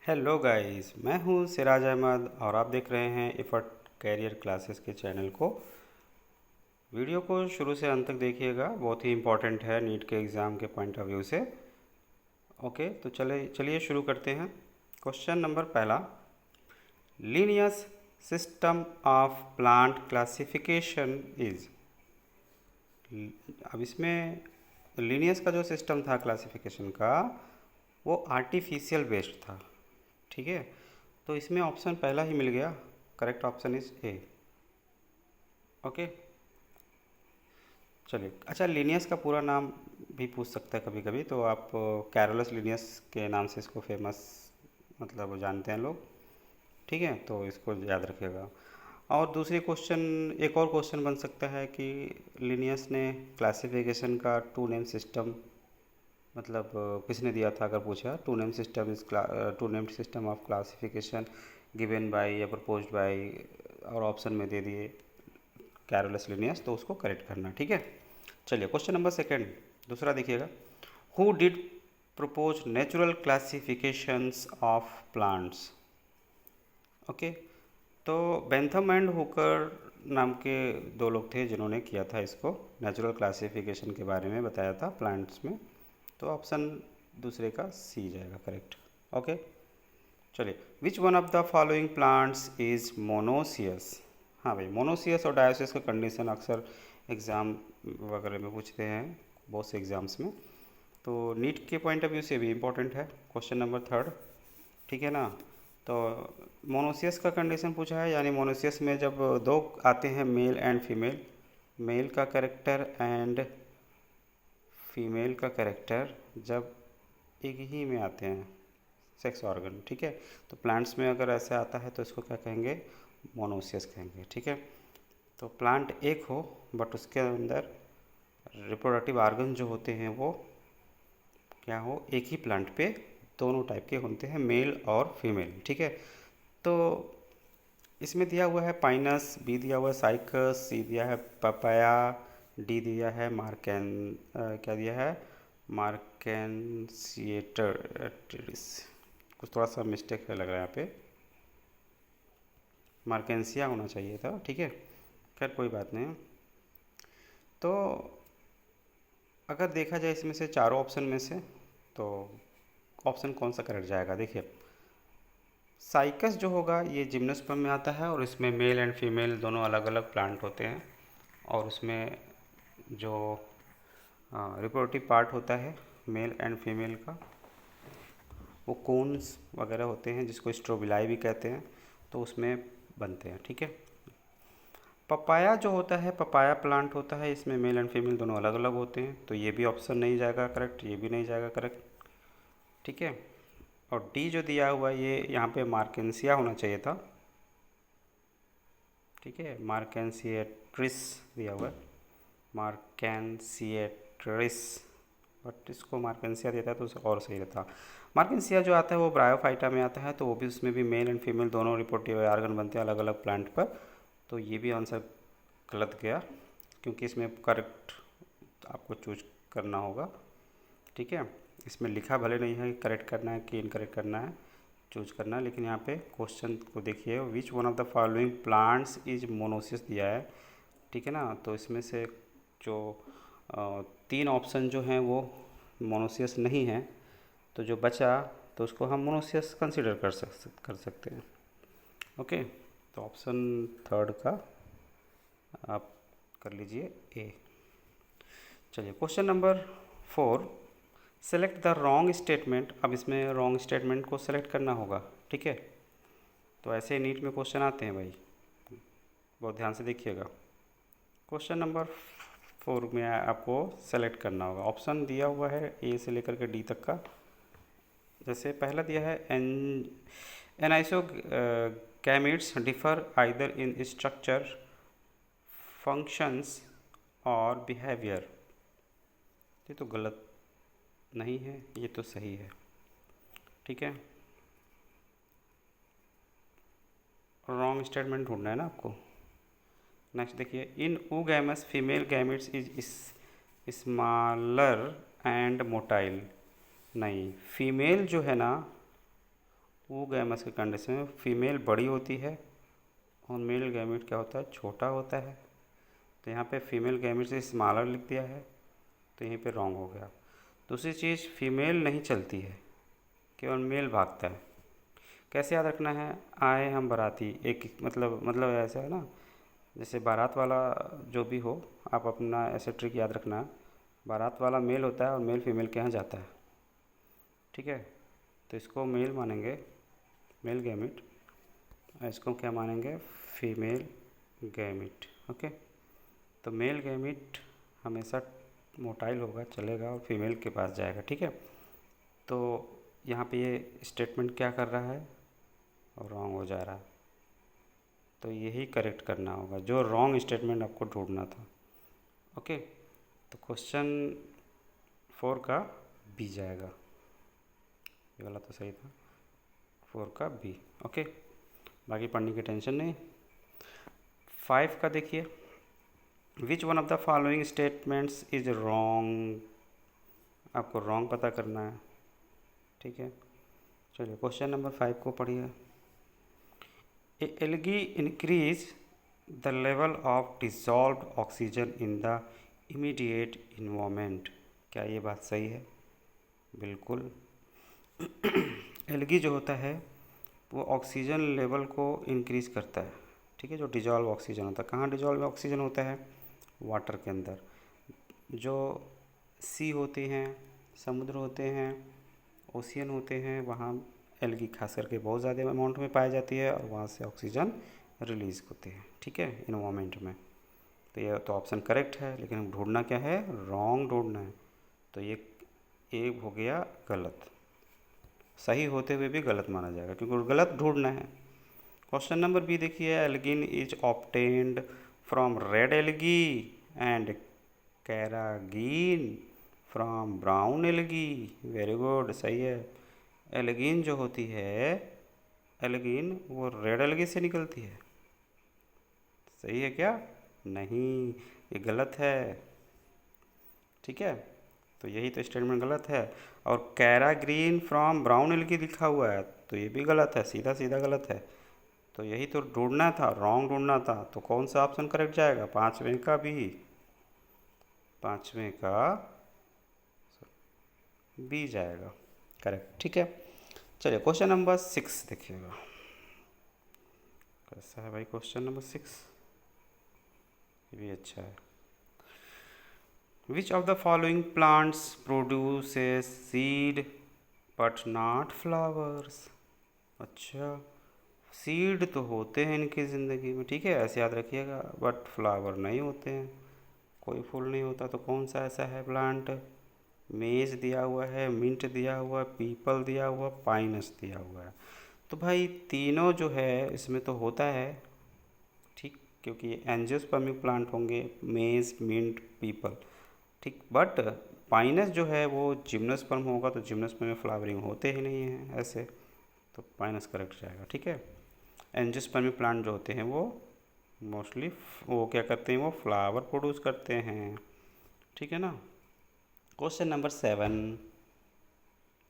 Hello guys, मैं हूं सिराज अहमद और आप देख रहे हैं इफ़र्ट कैरियर क्लासेस के चैनल को। वीडियो को शुरू से अंत तक देखिएगा, बहुत ही इम्पोर्टेंट है नीट के एग्ज़ाम के पॉइंट ऑफ व्यू से। ओके, तो चलिए शुरू करते हैं। क्वेश्चन नंबर पहला, Linnaeus system of plant classification is. अब इसमें लीनियस का जो सिस्टम था क्लासिफिकेशन का, वो आर्टिफिशियल बेस्ड था। ठीक है, तो इसमें ऑप्शन पहला ही मिल गया, correct option is a. Okay, चलिए। अच्छा, लीनियस का पूरा नाम भी पूछ सकता है कभी कभी, तो आप कैरोलस लीनियस के नाम से इसको फेमस मतलब जानते हैं लोग। ठीक है, तो इसको याद रखिएगा। और दूसरी क्वेश्चन, एक और क्वेश्चन बन सकता है कि लीनियस ने क्लासिफिकेशन का टू नेम सिस्टम मतलब किसने दिया था, अगर पूछा two name system is two named system of classification given by या प्रपोज्ड बाय, और ऑप्शन में दे दिए कैरोलस लिनियस, तो उसको करेक्ट करना। ठीक है, चलिए क्वेश्चन नंबर सेकंड, दूसरा देखिएगा। Who did propose natural classifications of plants. Okay, तो बेंथम एंड हुकर नाम के दो लोग थे जिन्होंने किया था इसको, नेचुरल क्लासिफिकेशन के बारे में बताया था प्लांट्स में। तो ऑप्शन दूसरे का सी जाएगा करेक्ट। ओके, चलिए। Which one of the following plants is monoecious. हाँ भाई, मोनोसियस और डायोसियस का कंडीशन अक्सर एग्ज़ाम वगैरह में पूछते हैं, बहुत से एग्ज़ाम्स में। तो नीट के पॉइंट ऑफ व्यू से भी इम्पोर्टेंट है क्वेश्चन नंबर थर्ड। ठीक है ना, तो मोनोसियस का कंडीशन पूछा है, यानी मोनोसियस में जब दो आते हैं मेल एंड फीमेल, मेल का कैरेक्टर एंड फीमेल का कैरेक्टर जब एक ही में आते हैं, सेक्स ऑर्गन। ठीक है, तो प्लांट्स में अगर ऐसे आता है तो इसको क्या कहेंगे, मोनोसियस कहेंगे। ठीक है, तो प्लांट एक हो बट उसके अंदर रिप्रोडक्टिव ऑर्गन जो होते हैं वो क्या हो, एक ही प्लांट पे दोनों टाइप के होते हैं, मेल और फीमेल। ठीक है, तो इसमें दिया हुआ है पाइनस, बी दिया हुआ है साइकस, सी दिया है पपाया, डी दिया है मार्केन क्या दिया है, मार्केंसिएटरिस। कुछ थोड़ा सा मिस्टेक है लग रहा है यहाँ पे, मार्केंसिया होना चाहिए था। ठीक है, खैर कोई बात नहीं। तो अगर देखा जाए इसमें से चारों ऑप्शन में से, तो ऑप्शन कौन सा करेक्ट जाएगा, देखिए। साइकस जो होगा ये जिम्नोस्पर्म में आता है, और इसमें मेल एंड फीमेल दोनों अलग अलग प्लांट होते हैं, और उसमें जो रिप्रोडक्टिव पार्ट होता है मेल एंड फीमेल का, वो कोन्स वगैरह होते हैं जिसको स्ट्रोबिलाई भी कहते हैं, तो उसमें बनते हैं। ठीक है, पपाया जो होता है, पपाया प्लांट होता है, इसमें मेल एंड फीमेल दोनों अलग अलग होते हैं, तो ये भी ऑप्शन नहीं जाएगा करेक्ट, ये भी नहीं जाएगा करेक्ट। ठीक है, और डी जो दिया हुआ है ये यहाँ पे मार्केंसिया होना चाहिए था। ठीक है, मार्केंसिएट्रिस दिया हुआ है, मार्केंसिएट्रिस, बट इसको मार्केंसिया देता है तो और सही रहता। मार्केंसिया जो आता है वो ब्रायोफाइटा में आता है, तो वो भी उसमें भी मेल एंड फीमेल दोनों रिप्रोडक्टिव ऑर्गन बनते हैं अलग अलग प्लांट पर, तो ये भी आंसर गलत गया, क्योंकि इसमें करेक्ट आपको चूज करना होगा। ठीक है, इसमें लिखा भले नहीं है कि करेक्ट करना है कि इनकरेक्ट करना है, चूज करना है, लेकिन यहाँ पे क्वेश्चन को देखिए, which one of the following plants is monoecious दिया है। ठीक है ना, तो इसमें से जो तीन ऑप्शन जो हैं वो मोनोसियस नहीं है, तो जो बचा तो उसको हम मोनोसियस कंसिडर कर सकते हैं। ओके, तो ऑप्शन थर्ड का आप कर लीजिए ए। चलिए question number four, select the wrong statement. अब इसमें रॉन्ग स्टेटमेंट को सेलेक्ट करना होगा। ठीक है, तो ऐसे नीट में क्वेश्चन आते हैं भाई, बहुत ध्यान से देखिएगा। क्वेश्चन नंबर फोर में आपको सेलेक्ट करना होगा, ऑप्शन दिया हुआ है ए से लेकर के डी तक का। जैसे पहला दिया है anisogametes differ either in structure, functions और बिहेवियर। ये तो गलत नहीं है, ये तो सही है। ठीक है, रॉन्ग स्टेटमेंट ढूंढना है ना आपको। नेक्स्ट देखिए, in oogamous female gametes is smaller and motile. नहीं, फीमेल जो है ना वो गैमस के कंडीशन में फीमेल बड़ी होती है और मेल गैमेट क्या होता है, छोटा होता है। तो यहाँ पे फीमेल गैमेट से स्मॉलर लिख दिया है, तो यहीं पे रॉन्ग हो गया। दूसरी चीज़, फीमेल नहीं चलती है, केवल मेल भागता है। कैसे याद रखना है, आए हम बाराती, एक मतलब ऐसा है ना, जैसे बारात वाला जो भी हो, आप अपना ऐसे ट्रिक याद रखना है। बारात वाला मेल होता है और मेल फीमेल के यहाँ जाता है, ठीक है। तो इसको मेल मानेंगे, मेल गैमिट, और इसको क्या मानेंगे, फीमेल गैमिट। ओके, तो मेल गैमिट हमेशा मोटाइल होगा, चलेगा, और फीमेल के पास जाएगा, ठीक है। तो यहाँ पे ये स्टेटमेंट क्या कर रहा है, रॉन्ग हो जा रहा है। तो यही करेक्ट करना होगा, जो रॉन्ग स्टेटमेंट आपको ढूंढना था। ओके, तो क्वेश्चन 4 का बी जाएगा, ये वाला तो सही था, 4 का बी। ओके, बाकी पढ़ने की टेंशन नहीं। 5 का देखिए, which one of the following statements is wrong, आपको रॉन्ग पता करना है, ठीक है। चलिए क्वेश्चन नंबर 5 को पढ़िए। A algae increase the level of dissolved oxygen in the immediate environment, क्या ये बात सही है? बिल्कुल। एल्गी जो होता है वो ऑक्सीजन लेवल को इंक्रीज़ करता है, ठीक है। जो डिजॉल्व ऑक्सीजन होता है, कहाँ डिजॉल्व ऑक्सीजन होता है, वाटर के अंदर। जो सी होते हैं, समुद्र होते हैं, ओशियन होते हैं, वहाँ एल्गी खास करके बहुत ज़्यादा अमाउंट में पाई जाती है और वहाँ से ऑक्सीजन रिलीज़ होते हैं, ठीक है, इन्वायरमेंट में। तो ये तो ऑप्शन करेक्ट है, लेकिन ढूंढना क्या है, रॉन्ग ढूंढना है। तो ये हो गया गलत, सही होते हुए भी गलत माना जाएगा क्योंकि गलत ढूंढना है। क्वेश्चन नंबर बी देखिए, algin is obtained from red algae and carrageenan from brown algae. Very good, सही है। एल्गिन जो होती है, एल्गिन वो रेड एल्गी से निकलती है, सही है क्या? नहीं, ये गलत है, ठीक है। तो यही तो स्टेटमेंट गलत है। और कैरा ग्रीन फ्रॉम ब्राउन एल्गी लिखा हुआ है, तो ये भी गलत है, सीधा सीधा गलत है। तो यही तो ढूंढना था, रॉन्ग ढूंढना था। तो कौन सा ऑप्शन करेक्ट जाएगा, पांचवें का भी, पांचवें का बी जाएगा करेक्ट, ठीक है। चलिए क्वेश्चन नंबर 6 देखिएगा, कैसा है भाई क्वेश्चन नंबर 6, ये भी अच्छा है। Which of the following plants produces seed but not flowers. अच्छा, सीड तो होते हैं इनकी ज़िंदगी में, ठीक है, ऐसे याद रखिएगा, बट फ्लावर नहीं होते हैं, कोई फूल नहीं होता। तो कौन सा ऐसा है प्लांट, मेज दिया हुआ है, मिंट दिया हुआ है, पीपल दिया हुआ, पाइनस दिया हुआ है। तो भाई तीनों जो है इसमें तो होता है, ठीक, क्योंकि ये एंजियोस्पर्मिक प्लांट होंगे, मेज, मिंट, पीपल, ठीक। बट पाइनस जो है वो जिम्नोस्पर्म होगा, तो जिम्नोस्पर्म में फ्लावरिंग होते ही नहीं है ऐसे, तो पाइनस करेक्ट जाएगा, ठीक है। एंजियोस्पर्मिक प्लांट जो होते हैं वो मोस्टली वो क्या करते हैं, वो फ्लावर प्रोड्यूस करते हैं, ठीक है ना। क्वेश्चन नंबर 7,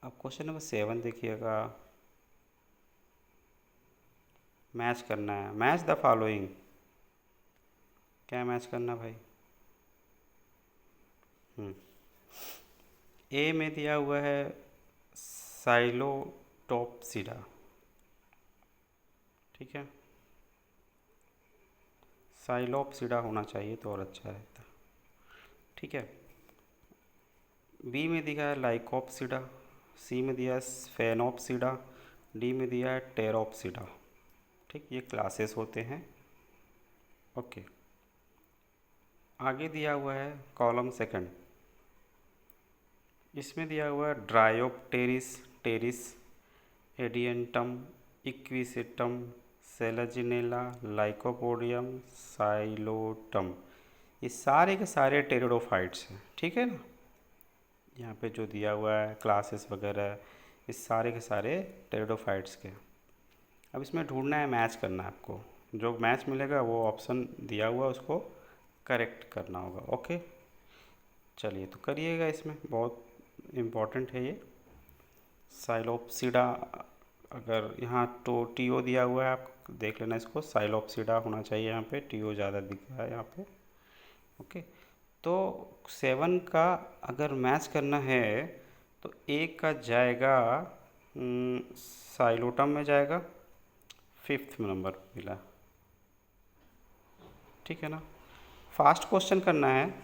अब क्वेश्चन नंबर 7 देखिएगा, मैच करना है, मैच द फॉलोइंग, क्या मैच करना भाई। ए में दिया हुआ है साइलोटॉप्सिडा, ठीक है, साइलोप्सिडा होना चाहिए तो और अच्छा रहता, ठीक है। बी में दिया है लाइकोप्सिडा, सी में दिया है स्फेनोप्सिडा, डी में दिया है टेरोप्सिडा, ठीक, ये क्लासेस होते हैं। ओके, आगे दिया हुआ है कॉलम सेकंड, इसमें दिया हुआ है Dryopteris Pteris, Adiantum, Equisetum, Selaginella, Lycopodium, Psilotum, ये सारे के सारे टेरिडोफाइट्स हैं, ठीक है ना। यहाँ पे जो दिया हुआ है क्लासेस वगैरह, इस सारे के सारे टेरिडोफाइट्स के। अब इसमें ढूंढना है, मैच करना है आपको, जो मैच मिलेगा वो ऑप्शन दिया हुआ उसको करेक्ट करना होगा। ओके, चलिए तो करिएगा, इसमें बहुत इम्पोर्टेंट है ये। साइलोप्सिडा अगर यहाँ तो टीओ दिया हुआ है, आप देख लेना इसको, साइलोप्सिडा होना चाहिए यहाँ पे, टीओ ज़्यादा दिख रहा है यहाँ पे। ओके, तो 7 का अगर मैच करना है तो ए का जाएगा साइलोटम में जाएगा, 5th नंबर मिला, ठीक है ना। फास्ट क्वेश्चन करना है।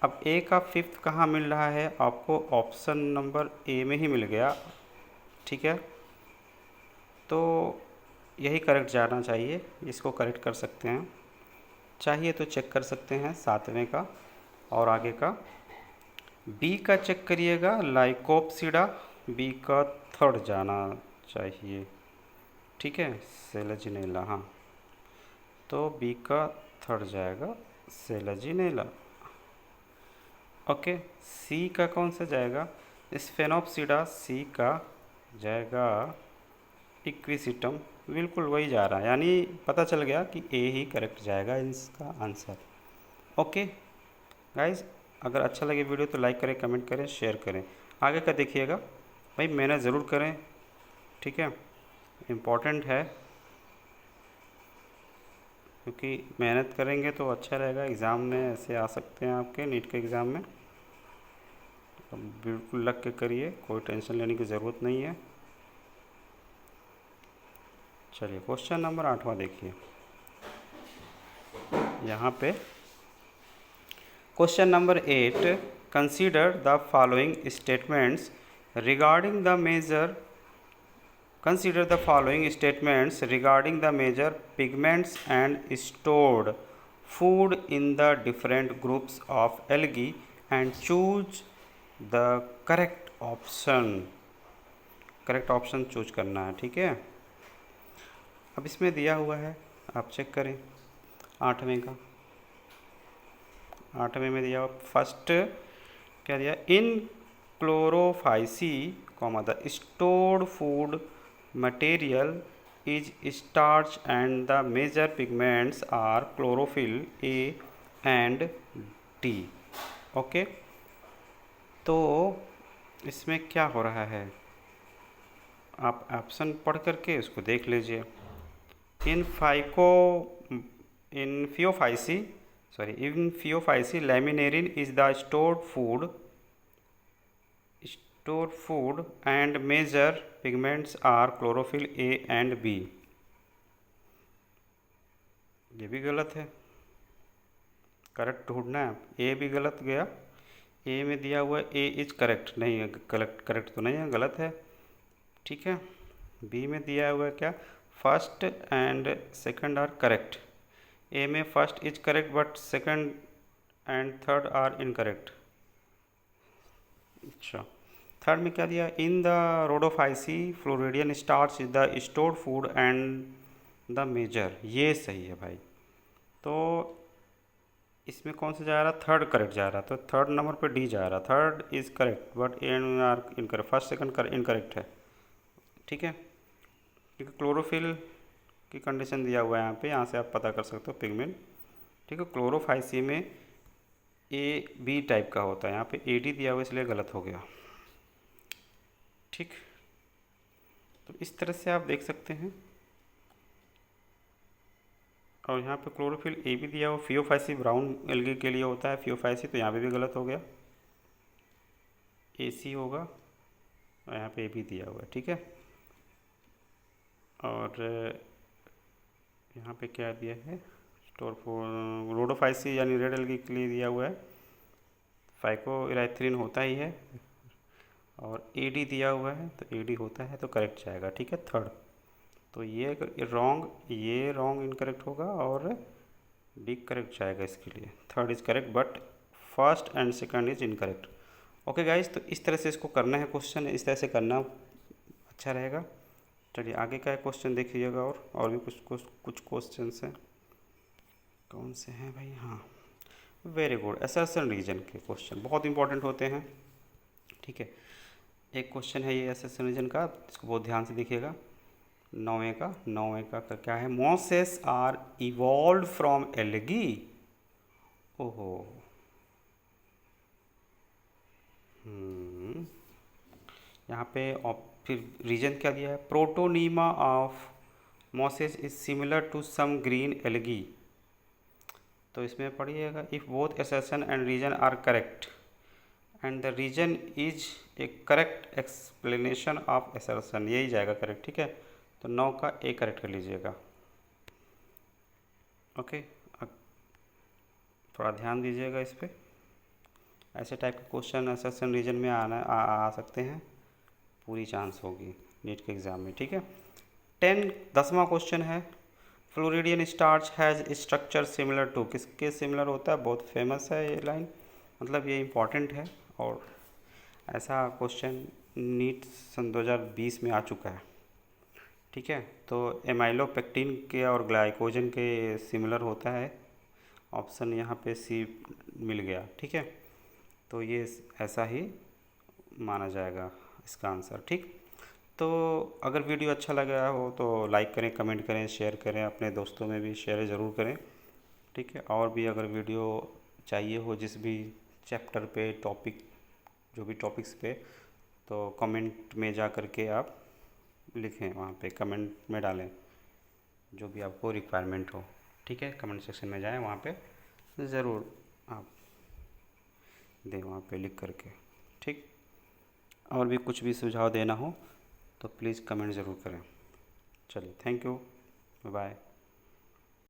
अब ए का 5th कहाँ मिल रहा है आपको, ऑप्शन नंबर ए में ही मिल गया, ठीक है। तो यही करेक्ट जाना चाहिए, इसको करेक्ट कर सकते हैं, चाहिए तो चेक कर सकते हैं 7वें का और आगे का। बी का चेक करिएगा, लाइकोप्सिडा, बी का 3rd जाना चाहिए, ठीक है, सेलेजिनेला, हाँ, तो बी का 3rd जाएगा, सेलेजिनेला। ओके, सी का कौन सा जाएगा, स्फेनोप्सिडा, सी का जाएगा इक्विसिटम, बिल्कुल वही जा रहा है, यानी पता चल गया कि ए ही करेक्ट जाएगा इसका आंसर। ओके गाइज, अगर अच्छा लगे वीडियो तो लाइक करें, कमेंट करें, शेयर करें। आगे का देखिएगा भाई, मेहनत ज़रूर करें, ठीक है, इम्पोर्टेंट है, क्योंकि मेहनत करेंगे तो अच्छा रहेगा, एग्ज़ाम में ऐसे आ सकते हैं आपके नीट के एग्ज़ाम में। अब बिल्कुल लग के करिए, कोई टेंशन लेने की ज़रूरत नहीं है। चलिए क्वेश्चन नंबर 8वां देखिए, यहाँ पे question number 8, consider the following statements regarding the major Consider the following statements regarding the major pigments and stored food in the different groups of algae and choose the correct option. Correct option choose करना है, ठीक है। अब इसमें दिया हुआ है, आप चेक करें 8वें का, 8वें में दिया हुआ फर्स्ट क्या दिया, in chlorophyceae comma the stored food material is starch and the major pigments are chlorophyll A and D। Okay, तो इसमें क्या हो रहा है, आप ऑप्शन पढ़ करके इसको देख लीजिए। In phaeophyceae laminarin is the stored food and major pigments are chlorophyll A and B। ये भी गलत है, करेक्ट ढूंढना है, ए भी गलत गया, ए में दिया हुआ ए इज करेक्ट नहीं है, करेक्ट तो नहीं है, गलत है, ठीक है। बी में दिया हुआ क्या, first and second are correct, A में first is correct but second and third are incorrect. अच्छा, थर्ड में क्या दिया, in the rhodophyceae floridean starch is the stored food and the major, ये सही है भाई। तो इसमें कौन सा जा रहा, 3rd करेक्ट जा रहा, तो 3rd नंबर पे डी जा रहा, 3rd is correct but and are incorrect, first second incorrect है, ठीक है, क्योंकि क्लोरोफिल की कंडीशन दिया हुआ है यहाँ पे, यहाँ से आप पता कर सकते हो पिगमेंट, ठीक है। क्लोरोफाइसी में ए बी टाइप का होता है, यहाँ पे ए डी दिया हुआ इसलिए गलत हो गया, ठीक। तो इस तरह से आप देख सकते हैं, और यहाँ पे क्लोरोफिल ए भी दिया हुआ, फियोफाइसी ब्राउन एल्गी के लिए होता है फियोफाइसी, तो यहाँ पे भी गलत हो गया, ए सी होगा, और यहाँ पे ए भी दिया हुआ है, ठीक है। और यहाँ पे क्या दिया है, स्टोर फॉर रोडोफाइसी यानी रेड एल्गी के लिए दिया हुआ है, फाइकोइराइथ्रिन होता ही है, और ए डी दिया हुआ है, तो ए डी होता है तो करेक्ट जाएगा, ठीक है, 3rd। तो ये रॉन्ग इनकरेक्ट होगा और डी करेक्ट जाएगा इसके लिए, 3rd is correct but first and second is incorrect. Okay guys, तो इस तरह से इसको करना है क्वेश्चन, इस तरह से करना अच्छा रहेगा। चलिए आगे का क्वेश्चन देखिएगा, और भी कुछ क्वेश्चन हैं, कौन से हैं भाई, हाँ, वेरी गुड, असर्शन रीजन के क्वेश्चन बहुत इंपॉर्टेंट होते हैं, ठीक है। एक क्वेश्चन है ये असर्शन रीजन का, इसको बहुत ध्यान से देखिएगा, 9वें का क्या है, mosses are evolve from algae, ओहो, यहाँ पे फिर रीजन क्या दिया है, protonema of mosses is similar to some green algae. तो इसमें पढ़िएगा, if both assertion and reason are correct and the reason is a correct explanation of assertion, यही जाएगा करेक्ट, ठीक है। तो 9 का ए करेक्ट कर लीजिएगा। ओके, अब थोड़ा ध्यान दीजिएगा इस पर, ऐसे टाइप के क्वेश्चन असर्शन रीजन में आ सकते हैं, पूरी चांस होगी नीट के एग्ज़ाम में, ठीक है। 10वां क्वेश्चन है, floridean starch has structure similar to, किसके सिमिलर होता है, बहुत फेमस है ये लाइन, मतलब ये इम्पॉर्टेंट है, और ऐसा क्वेश्चन नीट सन 2020 में आ चुका है, ठीक है। तो एमाइलोपेक्टिन के और ग्लाइकोजन के सिमिलर होता है, ऑप्शन यहाँ पे सी मिल गया, ठीक है। तो ये ऐसा ही माना जाएगा इसका आंसर, ठीक। तो अगर वीडियो अच्छा लगा हो तो लाइक करें, कमेंट करें, शेयर करें, अपने दोस्तों में भी शेयर ज़रूर करें, ठीक है। और भी अगर वीडियो चाहिए हो जिस भी चैप्टर पे, टॉपिक, जो भी टॉपिक्स पे, तो कमेंट में जा कर के आप लिखें, वहाँ पे कमेंट में डालें जो भी आपको रिक्वायरमेंट हो, ठीक है। कमेंट सेक्शन में जाएं, वहाँ पे ज़रूर आप दें, वहाँ पे लिख करके, ठीक। और भी कुछ भी सुझाव देना हो तो प्लीज़ कमेंट ज़रूर करें। चलिए, थैंक यू, बाय।